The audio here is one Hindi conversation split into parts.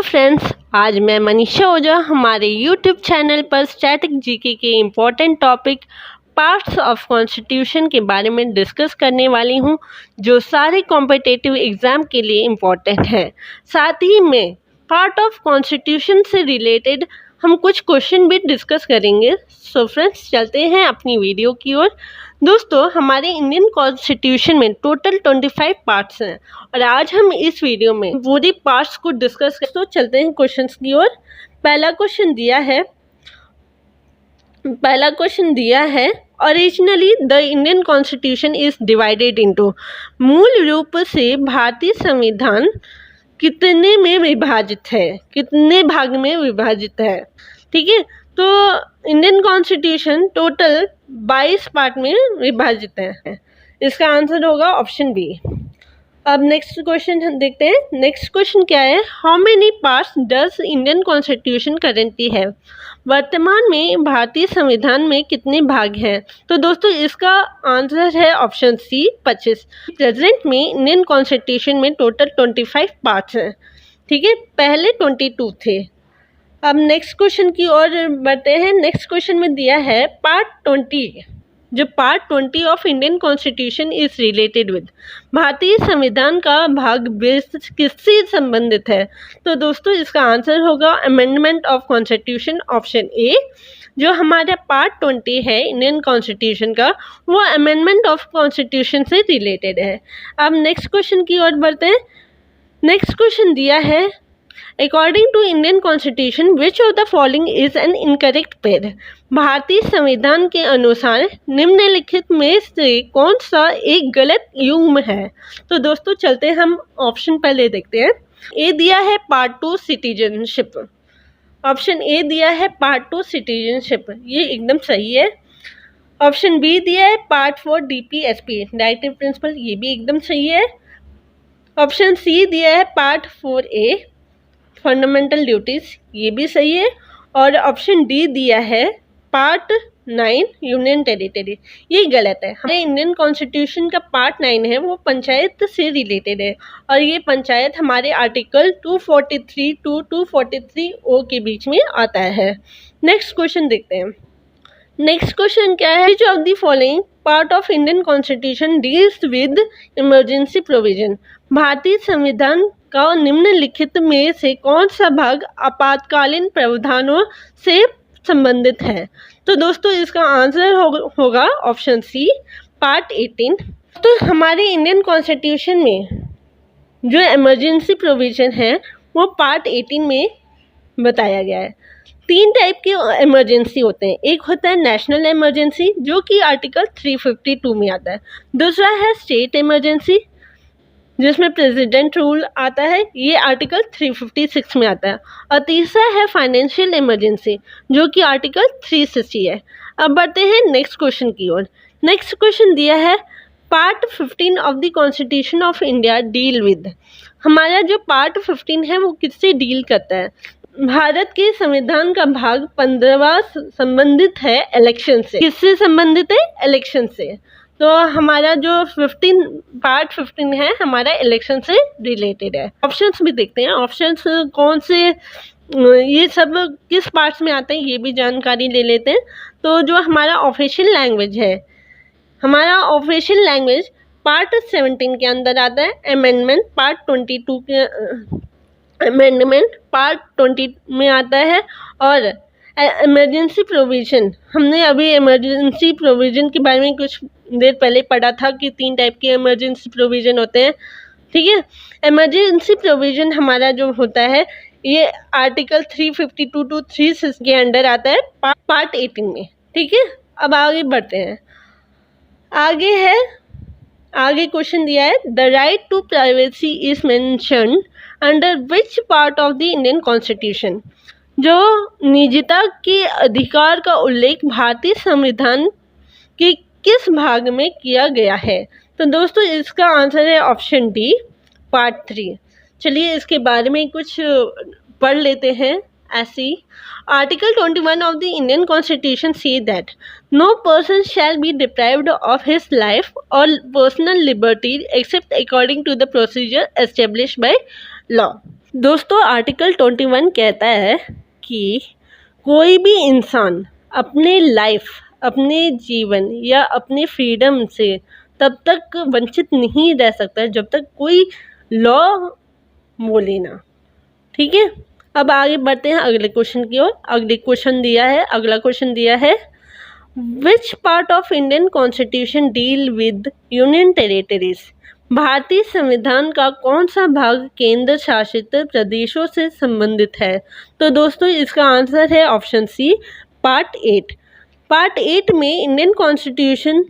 फ्रेंड्स, आज मैं मनीषा ओझा हमारे यूट्यूब चैनल पर स्टैटिक जीके के important topic parts of constitution के बारे में डिस्कस करने वाली हूं, जो सारे कॉम्पिटिटिव एग्ज़ाम के लिए इम्पोर्टेंट है। साथ ही में पार्ट ऑफ कॉन्स्टिट्यूशन से रिलेटेड हम कुछ क्वेश्चन भी डिस्कस करेंगे। सो फ्रेंड्स, चलते हैं अपनी वीडियो की ओर। दोस्तों, हमारे इंडियन कॉन्स्टिट्यूशन में टोटल 25 पार्ट्स हैं और आज हम इस वीडियो में पूरी पार्ट्स को डिस्कस करें। तो चलते हैं क्वेश्चंस की ओर। पहला क्वेश्चन दिया है originally the Indian constitution is divided into. मूल रूप से भारतीय संविधान कितने में विभाजित है, कितने भाग में विभाजित है। ठीक है, तो इंडियन कॉन्स्टिट्यूशन टोटल 22 पार्ट में विभाजित है। इसका आंसर होगा ऑप्शन बी। अब नेक्स्ट क्वेश्चन हम देखते हैं। नेक्स्ट क्वेश्चन क्या है? How many parts does Indian constitution currently है? वर्तमान में भारतीय संविधान में कितने भाग हैं? तो दोस्तों, इसका आंसर है ऑप्शन सी 25। प्रेजेंट में इंडियन कॉन्स्टिट्यूशन में टोटल 25 पार्ट्स हैं। ठीक है, पहले 22 थे। अब नेक्स्ट क्वेश्चन की ओर बढ़ते हैं। नेक्स्ट क्वेश्चन में दिया है पार्ट 20, जो part 20 of Indian constitution is related with. भारतीय संविधान का भाग 20 किससे संबंधित है? तो दोस्तों, इसका आंसर होगा amendment of constitution, option A. जो हमारा पार्ट 20 है इंडियन कॉन्स्टिट्यूशन का, वो अमेंडमेंट ऑफ कॉन्स्टिट्यूशन से रिलेटेड है। अब नेक्स्ट क्वेश्चन की ओर बढ़ते हैं। नेक्स्ट क्वेश्चन दिया है according to Indian constitution which of the following is an incorrect pair. भारतीय संविधान के अनुसार निम्नलिखित में से कौन सा एक गलत युग्म है? तो दोस्तों, चलते हम ऑप्शन पहले देखते हैं। ए दिया है पार्ट 2 सिटीजनशिप। ऑप्शन ए दिया है पार्ट 2 सिटीजनशिप, ये एकदम सही है। ऑप्शन बी दिया है पार्ट 4 DPSP डायरेक्टिव प्रिंसिपल, ये भी एकदम सही है। ऑप्शन सी दिया है पार्ट 4A फंडामेंटल ड्यूटीज, ये भी सही है। और ऑप्शन डी दिया है पार्ट 9 यूनियन टेरिटरी, ये गलत है। हमारे इंडियन कॉन्स्टिट्यूशन का पार्ट 9 है, वो पंचायत से रिलेटेड है और ये पंचायत हमारे आर्टिकल 243 टू 243O के बीच में आता है। नेक्स्ट क्वेश्चन देखते हैं। नेक्स्ट क्वेश्चन क्या है? Which of the following part of Indian constitution deals with emergency provision. भारतीय संविधान का निम्नलिखित में से कौन सा भाग आपातकालीन प्रावधानों से संबंधित है? तो दोस्तों, इसका आंसर होगा ऑप्शन सी पार्ट 18। तो हमारे इंडियन कॉन्स्टिट्यूशन में जो इमरजेंसी प्रोविजन है वो पार्ट 18 में बताया गया है। 3 टाइप के इमरजेंसी होते हैं। एक होता है नेशनल इमरजेंसी, जो कि आर्टिकल 352 में आता है। दूसरा है स्टेट इमरजेंसी, जिसमें प्रेसिडेंट रूल आता है, ये आर्टिकल 356 में आता है। और तीसरा है फाइनेंशियल इमरजेंसी, जो कि आर्टिकल 360 है। अब बढ़ते हैं नेक्स्ट क्वेश्चन की ओर। नेक्स्ट क्वेश्चन दिया है part 15 of the constitution of India deal with. हमारा जो पार्ट 15 है वो किससे डील करता है? भारत के संविधान का भाग 15वां संबंधित है इलेक्शन से। किससे संबंधित है? इलेक्शन से। तो हमारा जो पार्ट 15 है हमारा इलेक्शन से रिलेटेड है। ऑप्शंस भी देखते हैं, ऑप्शंस कौन से, ये सब किस पार्ट्स में आते हैं ये भी जानकारी ले लेते हैं। तो जो हमारा ऑफिशियल लैंग्वेज है, हमारा ऑफिशियल लैंग्वेज पार्ट 17 के अंदर आता है। अमेंडमेंट पार्ट 22 के अमेंडमेंट पार्ट 20 में आता है। और इमरजेंसी प्रोविज़न, हमने अभी इमरजेंसी प्रोविज़न के बारे में कुछ देर पहले पढ़ा था कि 3 टाइप के इमरजेंसी प्रोविज़न होते हैं। ठीक है, इमरजेंसी प्रोविज़न हमारा जो होता है ये आर्टिकल 352 टू 360 के अंडर आता है पार्ट 18 में। ठीक है, अब आगे बढ़ते हैं। आगे क्वेश्चन दिया है the right to privacy is mentioned under which part of the Indian constitution. जो निजता के अधिकार का उल्लेख भारतीय संविधान के किस भाग में किया गया है? तो दोस्तों, इसका आंसर है ऑप्शन डी पार्ट 3। चलिए इसके बारे में कुछ पढ़ लेते हैं। ऐसी article 21 of the Indian constitution से that no person shall be deprived of his life और personal liberty except according to the procedure established by law. दोस्तों आर्टिकल 21 कहता है कि कोई भी इंसान अपने लाइफ, अपने जीवन या अपने फ्रीडम से तब तक वंचित नहीं रह सकता जब तक कोई लॉ बोले ना। ठीक है, अब आगे बढ़ते हैं अगले क्वेश्चन की ओर। अगला क्वेश्चन दिया है विच part of Indian constitution deal with union territories. भारतीय संविधान का कौन सा भाग केंद्र शासित प्रदेशों से संबंधित है? तो दोस्तों इसका आंसर है ऑप्शन सी, पार्ट 8। पार्ट 8 में इंडियन कॉन्स्टिट्यूशन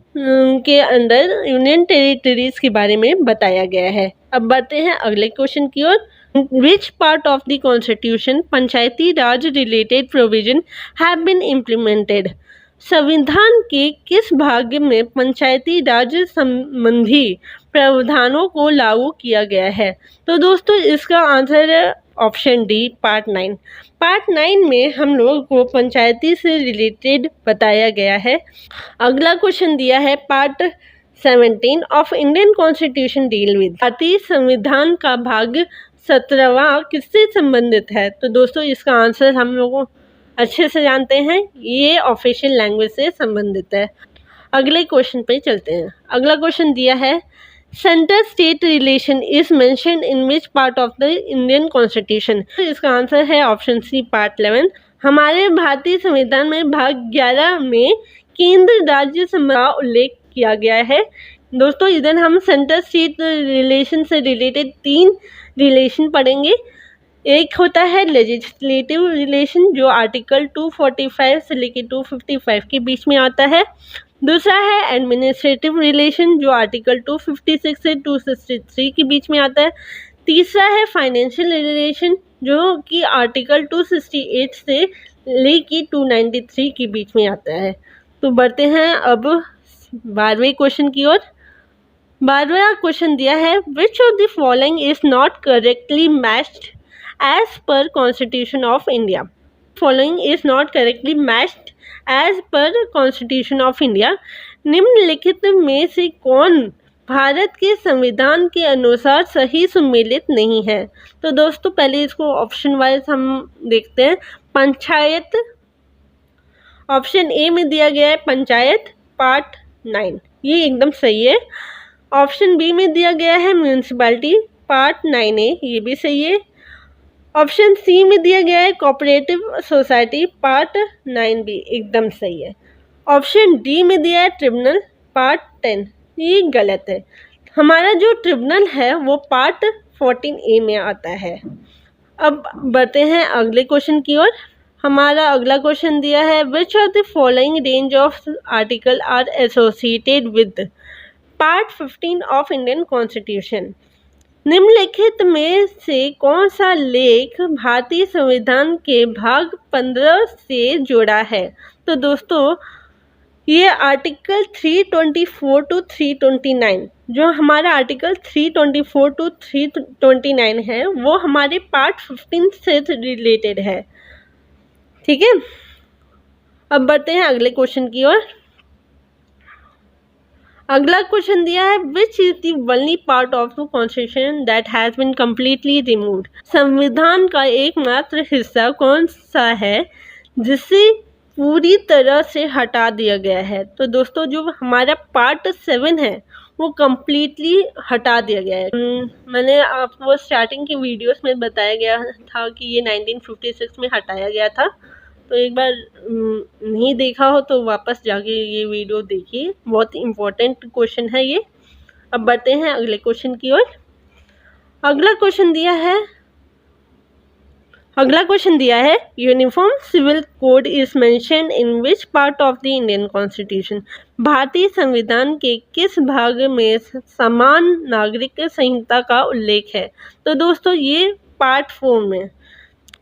के अंदर यूनियन टेरिटरीज के बारे में बताया गया है। अब बढ़ते हैं अगले क्वेश्चन की ओर। Which part of the constitution Panchayati Raj related provision have been implemented. संविधान के किस भाग में पंचायती राज संबंधी प्रावधानों को लागू किया गया है? तो दोस्तों इसका आंसर है ऑप्शन डी, पार्ट 9। पार्ट 9 में हम लोगों को पंचायती से रिलेटेड बताया गया है। अगला क्वेश्चन दिया है part 17 of Indian constitution deal with. भारतीय संविधान का भाग 17वां किससे संबंधित है? तो दोस्तों इसका आंसर हम लोगों अच्छे से जानते हैं, ये ऑफिशियल लैंग्वेज से संबंधित है। अगले क्वेश्चन पे चलते हैं। अगला क्वेश्चन दिया है centre state relation is mentioned in which part of the Indian constitution. तो इसका आंसर है ऑप्शन सी, पार्ट 11। हमारे भारतीय संविधान में भाग 11 में केंद्र राज्य संबंध का उल्लेख किया गया है। दोस्तों इधर हम सेंटर स्टेट रिलेशन से रिलेटेड 3 रिलेशन पढ़ेंगे। एक होता है लेजिस्लेटिव रिलेशन जो आर्टिकल 245 से लेकर 255 के बीच में आता है। दूसरा है एडमिनिस्ट्रेटिव रिलेशन जो आर्टिकल 256 से 263 के बीच में आता है। तीसरा है फाइनेंशियल रिलेशन जो कि आर्टिकल 268 से लेकर 293 के बीच में आता है। तो बढ़ते हैं अब 12वें क्वेश्चन की ओर। 12वां क्वेश्चन दिया है which of the following is not correctly matched as per Constitution of India. Following is not correctly matched as per Constitution of India. निम्नलिखित में से कौन भारत के संविधान के अनुसार सही सुमेलित नहीं है? तो दोस्तों पहले इसको ऑप्शन वाइज हम देखते हैं। पंचायत, ऑप्शन ए में दिया गया है पंचायत पार्ट 9, ये एकदम सही है। ऑप्शन बी में दिया गया है म्यूनिसिपैलिटी पार्ट 9A, ये भी सही है। ऑप्शन सी में दिया गया है कोऑपरेटिव सोसाइटी पार्ट 9B, एकदम सही है। ऑप्शन डी में दिया है ट्रिब्यूनल पार्ट 10, ये गलत है। हमारा जो ट्रिब्यूनल है वो पार्ट 14A में आता है। अब बढ़ते हैं अगले क्वेश्चन की ओर। हमारा अगला क्वेश्चन दिया है which of the following range of article are associated with part 15 of Indian constitution. निम्नलिखित में से कौन सा लेख भारतीय संविधान के भाग 15 से जुड़ा है? तो दोस्तों ये आर्टिकल 324 टू 329, जो हमारा आर्टिकल 324 टू 329 है वो हमारे पार्ट 15 से रिलेटेड है। ठीक है, अब बढ़ते हैं अगले क्वेश्चन की ओर। अगला क्वेश्चन दिया है which is the only part of the constitution that has been completely removed. संविधान का एकमात्र हिस्सा कौन सा है जिसे पूरी तरह से हटा दिया गया है? तो दोस्तों जो हमारा पार्ट 7 है वो कम्प्लीटली हटा दिया गया है। मैंने आपको स्टार्टिंग की वीडियोस में बताया गया था कि ये 1956 में हटाया गया था, तो एक बार नहीं देखा हो तो वापस जाके ये वीडियो देखिए, बहुत इम्पोर्टेंट क्वेश्चन है ये। अब बढ़ते हैं अगले क्वेश्चन की ओर। अगला क्वेश्चन दिया है uniform civil code is mentioned in which part of the Indian constitution. भारतीय संविधान के किस भाग में समान नागरिक संहिता का उल्लेख है? तो दोस्तों ये पार्ट 4 में,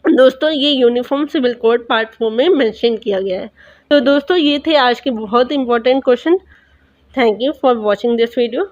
दोस्तों ये यूनिफॉर्म सिविल कोड पार्ट 4 में मेंशन किया गया है। तो दोस्तों ये थे आज के बहुत important question. Thank you for watching this video.